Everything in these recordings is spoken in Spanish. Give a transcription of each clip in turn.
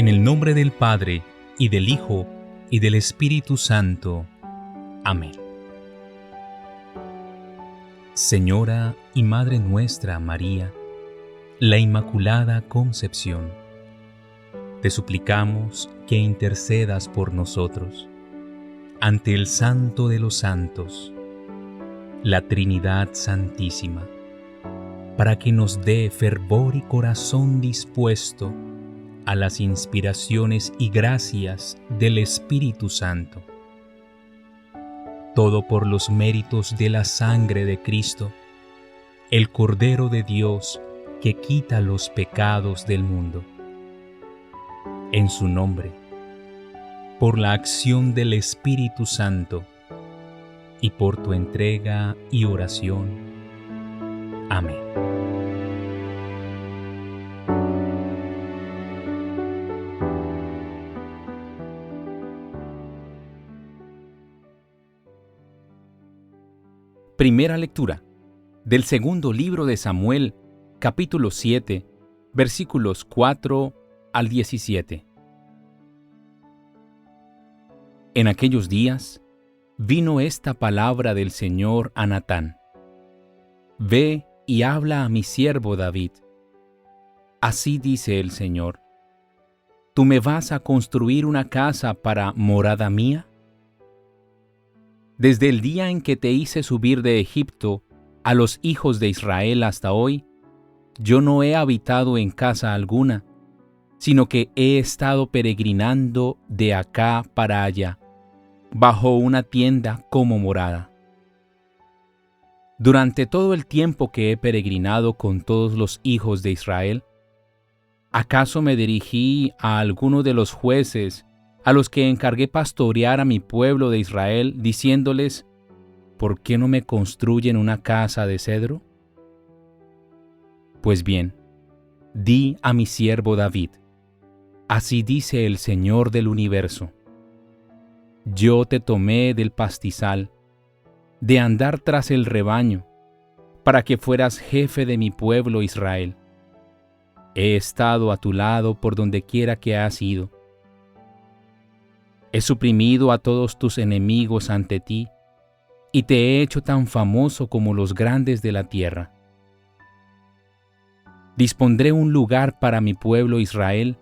En el nombre del Padre, y del Hijo, y del Espíritu Santo. Amén. Señora y Madre nuestra María, la Inmaculada Concepción, te suplicamos que intercedas por nosotros ante el Santo de los Santos, la Trinidad Santísima, para que nos dé fervor y corazón dispuesto a las inspiraciones y gracias del Espíritu Santo. Todo por los méritos de la sangre de Cristo, el Cordero de Dios que quita los pecados del mundo. En su nombre, por la acción del Espíritu Santo y por tu entrega y oración. Amén. Primera lectura del segundo libro de Samuel, capítulo 7, versículos 4 al 17. En aquellos días vino esta palabra del Señor a Natán: Ve y habla a mi siervo David. Así dice el Señor: ¿Tú me vas a construir una casa para morada mía? Desde el día en que te hice subir de Egipto a los hijos de Israel hasta hoy, yo no he habitado en casa alguna, sino que he estado peregrinando de acá para allá, bajo una tienda como morada. Durante todo el tiempo que he peregrinado con todos los hijos de Israel, ¿acaso me dirigí a alguno de los jueces a los que encargué pastorear a mi pueblo de Israel, diciéndoles: ¿por qué no me construyen una casa de cedro? Pues bien, di a mi siervo David: así dice el Señor del universo: yo te tomé del pastizal, de andar tras el rebaño, para que fueras jefe de mi pueblo Israel. He estado a tu lado por donde quiera que has ido. He suprimido a todos tus enemigos ante ti, y te he hecho tan famoso como los grandes de la tierra. Dispondré un lugar para mi pueblo Israel,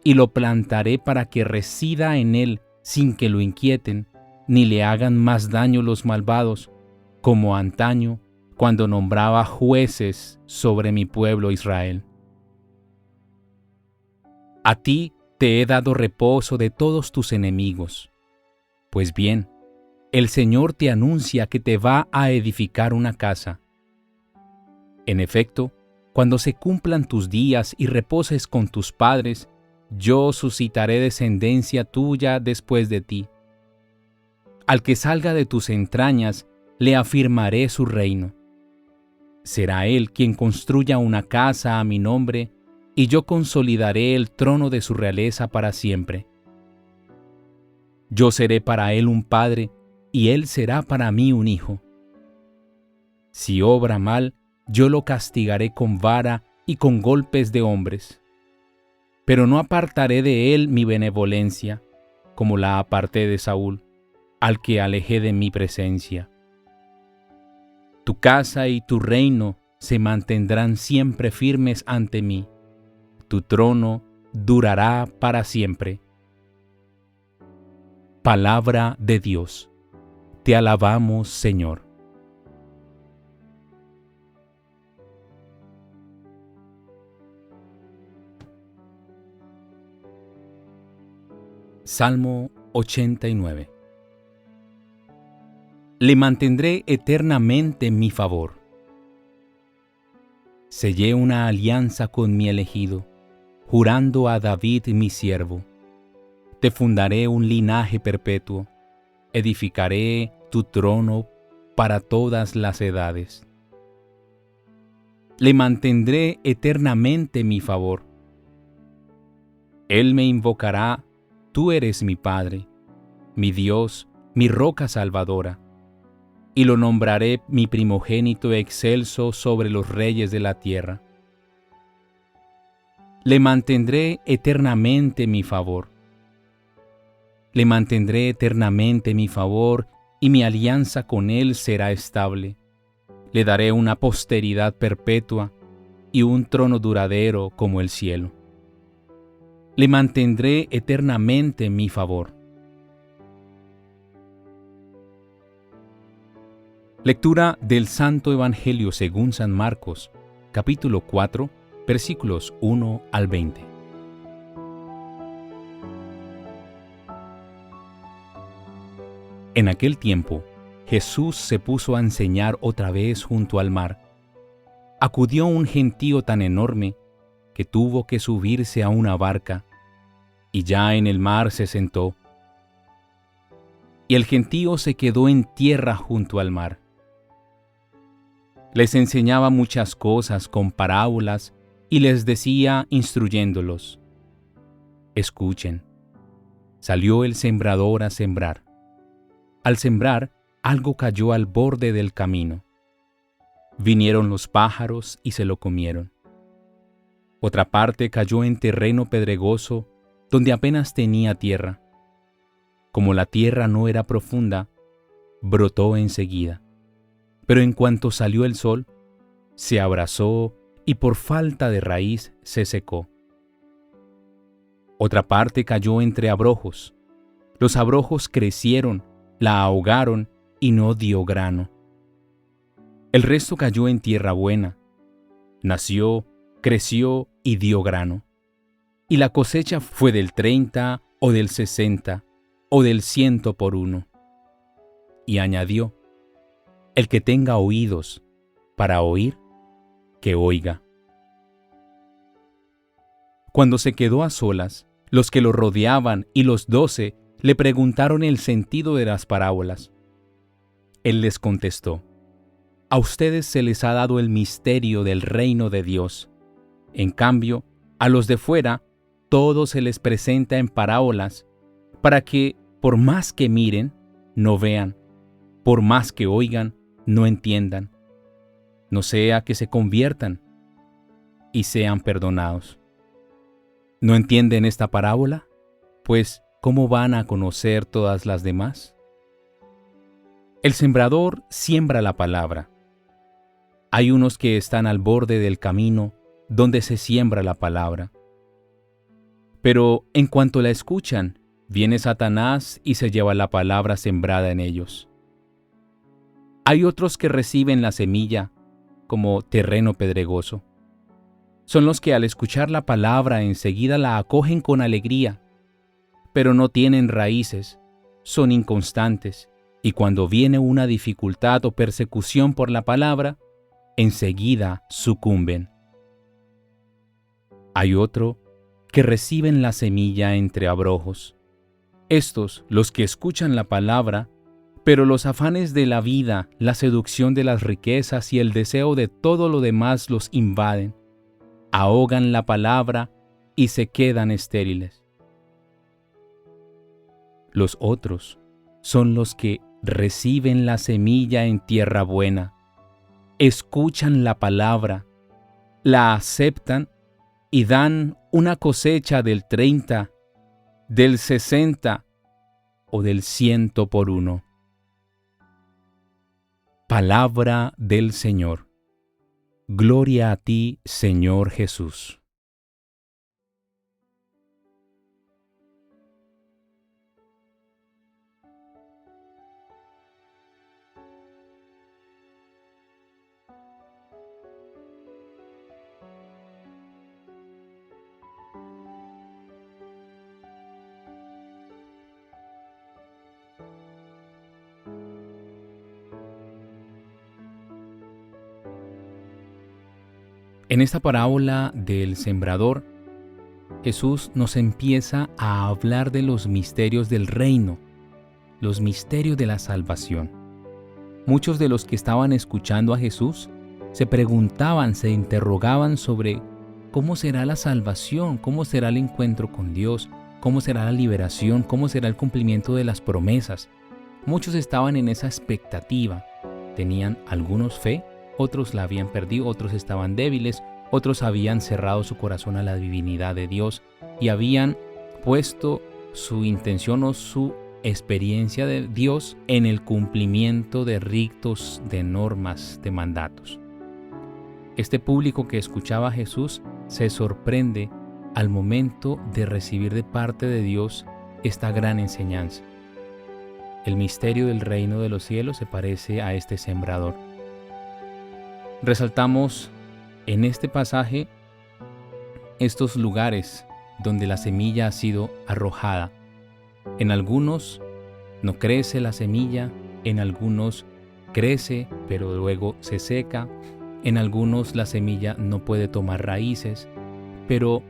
y lo plantaré para que resida en él sin que lo inquieten, ni le hagan más daño los malvados, como antaño, cuando nombraba jueces sobre mi pueblo Israel. A ti te he dado reposo de todos tus enemigos. Pues bien, el Señor te anuncia que te va a edificar una casa. En efecto, cuando se cumplan tus días y reposes con tus padres, yo suscitaré descendencia tuya después de ti. Al que salga de tus entrañas, le afirmaré su reino. Será él quien construya una casa a mi nombre, y yo consolidaré el trono de su realeza para siempre. Yo seré para él un padre, y él será para mí un hijo. Si obra mal, yo lo castigaré con vara y con golpes de hombres. Pero no apartaré de él mi benevolencia, como la aparté de Saúl, al que alejé de mi presencia. Tu casa y tu reino se mantendrán siempre firmes ante mí. Tu trono durará para siempre. Palabra de Dios. Te alabamos, Señor. Salmo 89. Le mantendré eternamente mi favor. Sellé una alianza con mi elegido, jurando a David mi siervo: te fundaré un linaje perpetuo, edificaré tu trono para todas las edades. Le mantendré eternamente mi favor. Él me invocará: tú eres mi Padre, mi Dios, mi roca salvadora. Y lo nombraré mi primogénito excelso sobre los reyes de la tierra. le mantendré eternamente mi favor. Le mantendré eternamente mi favor y mi alianza con él será estable. Le daré una posteridad perpetua y un trono duradero como el cielo. Le mantendré eternamente mi favor. Lectura del Santo Evangelio según San Marcos, capítulo 4, versículos 1 al 20. En aquel tiempo, Jesús se puso a enseñar otra vez junto al mar. Acudió un gentío tan enorme que tuvo que subirse a una barca, y ya en el mar se sentó. Y el gentío se quedó en tierra junto al mar. Les enseñaba muchas cosas con parábolas y les decía instruyéndolos: escuchen. Salió el sembrador a sembrar. Al sembrar, algo cayó al borde del camino. Vinieron los pájaros y se lo comieron. Otra parte cayó en terreno pedregoso, donde apenas tenía tierra. Como la tierra no era profunda, brotó enseguida. Pero en cuanto salió el sol, se abrazó y por falta de raíz se secó. Otra parte cayó entre abrojos. Los abrojos crecieron, la ahogaron y no dio grano. El resto cayó en tierra buena. Nació, creció y dio grano. Y la cosecha fue del 30 o del 60 o del 100 por uno. Y añadió: el que tenga oídos para oír, que oiga. Cuando se quedó a solas, los que lo rodeaban y los 12 le preguntaron el sentido de las parábolas. Él les contestó: a ustedes se les ha dado el misterio del reino de Dios. En cambio, a los de fuera, todo se les presenta en parábolas, para que, por más que miren, no vean, por más que oigan, no entiendan, no sea que se conviertan y sean perdonados. ¿No entienden esta parábola? Pues, ¿cómo van a conocer todas las demás? El sembrador siembra la palabra. Hay unos que están al borde del camino donde se siembra la palabra. Pero en cuanto la escuchan, viene Satanás y se lleva la palabra sembrada en ellos. Hay otros que reciben la semilla como terreno pedregoso. Son los que al escuchar la palabra enseguida la acogen con alegría, pero no tienen raíces, son inconstantes, y cuando viene una dificultad o persecución por la palabra, enseguida sucumben. Hay otro que reciben la semilla entre abrojos. Estos, los que escuchan la palabra, pero los afanes de la vida, la seducción de las riquezas y el deseo de todo lo demás los invaden, ahogan la palabra y se quedan estériles. Los otros son los que reciben la semilla en tierra buena, escuchan la palabra, la aceptan y dan una cosecha del 30, del 60 o del 100 por uno. Palabra del Señor. Gloria a ti, Señor Jesús. En esta parábola del sembrador, Jesús nos empieza a hablar de los misterios del reino, los misterios de la salvación. Muchos de los que estaban escuchando a Jesús se preguntaban, se interrogaban sobre cómo será la salvación, cómo será el encuentro con Dios, cómo será la liberación, cómo será el cumplimiento de las promesas. Muchos estaban en esa expectativa. Tenían algunos fe, otros la habían perdido, otros estaban débiles, Otros habían cerrado su corazón a la divinidad de Dios y habían puesto su intención o su experiencia de Dios en el cumplimiento de ritos, de normas, de mandatos. Este público que escuchaba a Jesús se sorprende al momento de recibir de parte de Dios esta gran enseñanza. El misterio del reino de los cielos se parece a este sembrador. Resaltamos en este pasaje estos lugares donde la semilla ha sido arrojada. En algunos no crece la semilla, en algunos crece pero luego se seca, en algunos la semilla no puede tomar raíces, pero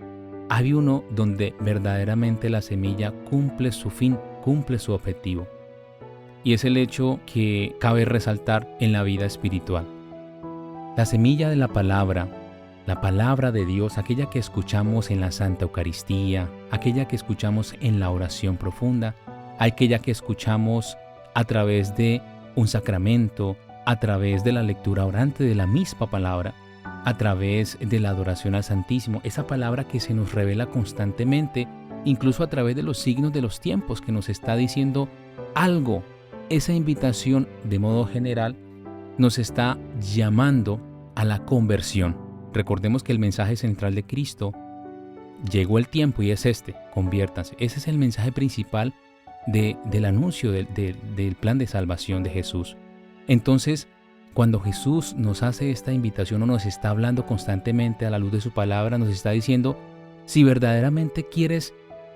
hay uno donde verdaderamente la semilla cumple su fin, cumple su objetivo. Y es el hecho que cabe resaltar en la vida espiritual. La semilla de la palabra de Dios, aquella que escuchamos en la Santa Eucaristía, aquella que escuchamos en la oración profunda, aquella que escuchamos a través de un sacramento, a través de la lectura orante de la misma palabra, a través de la adoración al Santísimo, esa palabra que se nos revela constantemente, incluso a través de los signos de los tiempos, que nos está diciendo algo. Esa invitación, de modo general, nos está llamando a la conversión. Recordemos que el mensaje central de Cristo, llegó el tiempo y es este, conviértanse. Ese es el mensaje principal del anuncio del plan de salvación de Jesús. Entonces, cuando Jesús nos hace esta invitación o nos está hablando constantemente a la luz de su palabra, nos está diciendo, si verdaderamente quieres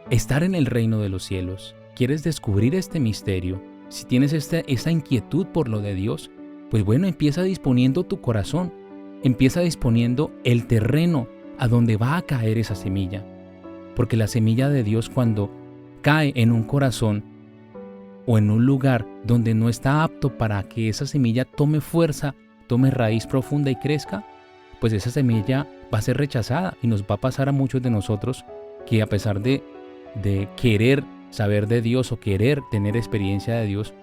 estar en el reino de los cielos, quieres descubrir este misterio, si tienes esta inquietud por lo de Dios, pues bueno, empieza disponiendo tu corazón, empieza disponiendo el terreno a donde va a caer esa semilla. Porque la semilla de Dios, cuando cae en un corazón o en un lugar donde no está apto para que esa semilla tome fuerza, tome raíz profunda y crezca, pues esa semilla va a ser rechazada y nos va a pasar a muchos de nosotros que, a pesar de querer saber de Dios o querer tener experiencia de Dios,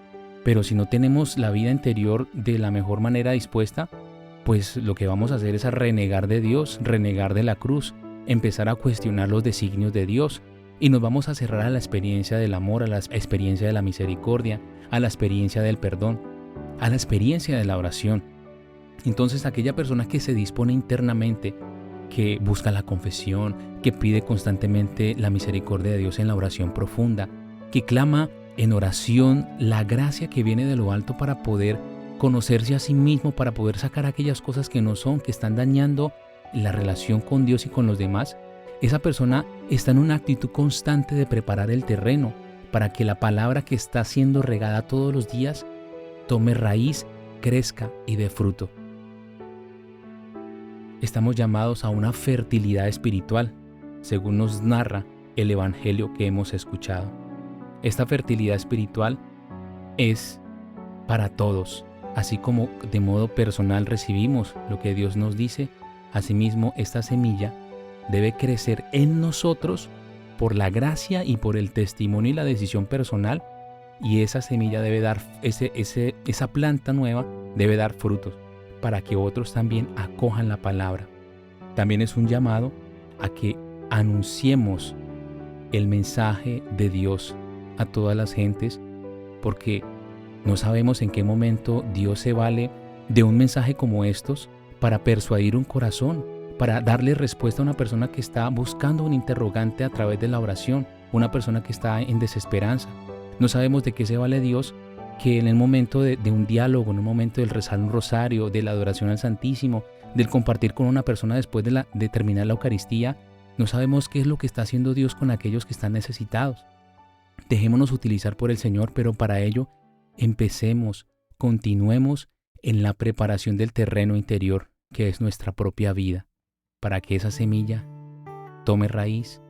pero si no tenemos la vida interior de la mejor manera dispuesta, pues lo que vamos a hacer es a renegar de Dios, renegar de la cruz, empezar a cuestionar los designios de Dios y nos vamos a cerrar a la experiencia del amor, a la experiencia de la misericordia, a la experiencia del perdón, a la experiencia de la oración. Entonces, aquella persona que se dispone internamente, que busca la confesión, que pide constantemente la misericordia de Dios en la oración profunda, que clama en oración la gracia que viene de lo alto para poder conocerse a sí mismo, para poder sacar aquellas cosas que no son, que están dañando la relación con Dios y con los demás, esa persona está en una actitud constante de preparar el terreno para que la palabra que está siendo regada todos los días tome raíz, crezca y dé fruto. Estamos llamados a una fertilidad espiritual, según nos narra el Evangelio que hemos escuchado. Esta fertilidad espiritual es para todos, así como de modo personal recibimos lo que Dios nos dice, asimismo esta semilla debe crecer en nosotros por la gracia y por el testimonio y la decisión personal, y esa semilla debe dar, esa planta nueva debe dar frutos, para que otros también acojan la palabra. También es un llamado a que anunciemos el mensaje de Dios a todas las gentes, porque no sabemos en qué momento Dios se vale de un mensaje como estos para persuadir un corazón, para darle respuesta a una persona que está buscando un interrogante a través de la oración, una persona que está en desesperanza. No sabemos de qué se vale Dios, que en el momento de un diálogo, en un momento del rezar un rosario, de la adoración al Santísimo, del compartir con una persona después de terminar la Eucaristía, no sabemos qué es lo que está haciendo Dios con aquellos que están necesitados. Dejémonos utilizar por el Señor, pero para ello continuemos en la preparación del terreno interior, que es nuestra propia vida, para que esa semilla tome raíz,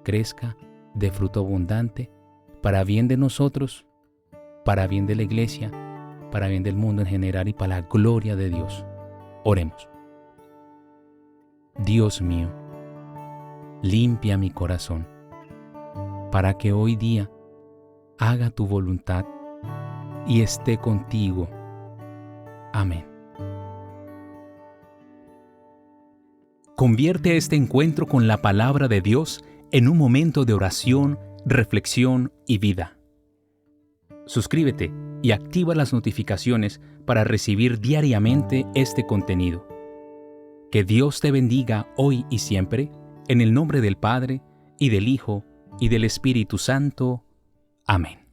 crezca, dé fruto abundante, para bien de nosotros, para bien de la Iglesia, para bien del mundo en general y para la gloria de Dios. Oremos. Dios mío, limpia mi corazón, para que hoy día haga tu voluntad y esté contigo. Amén. Convierte este encuentro con la palabra de Dios en un momento de oración, reflexión y vida. Suscríbete y activa las notificaciones para recibir diariamente este contenido. Que Dios te bendiga hoy y siempre, en el nombre del Padre, y del Hijo, y del Espíritu Santo. Amén.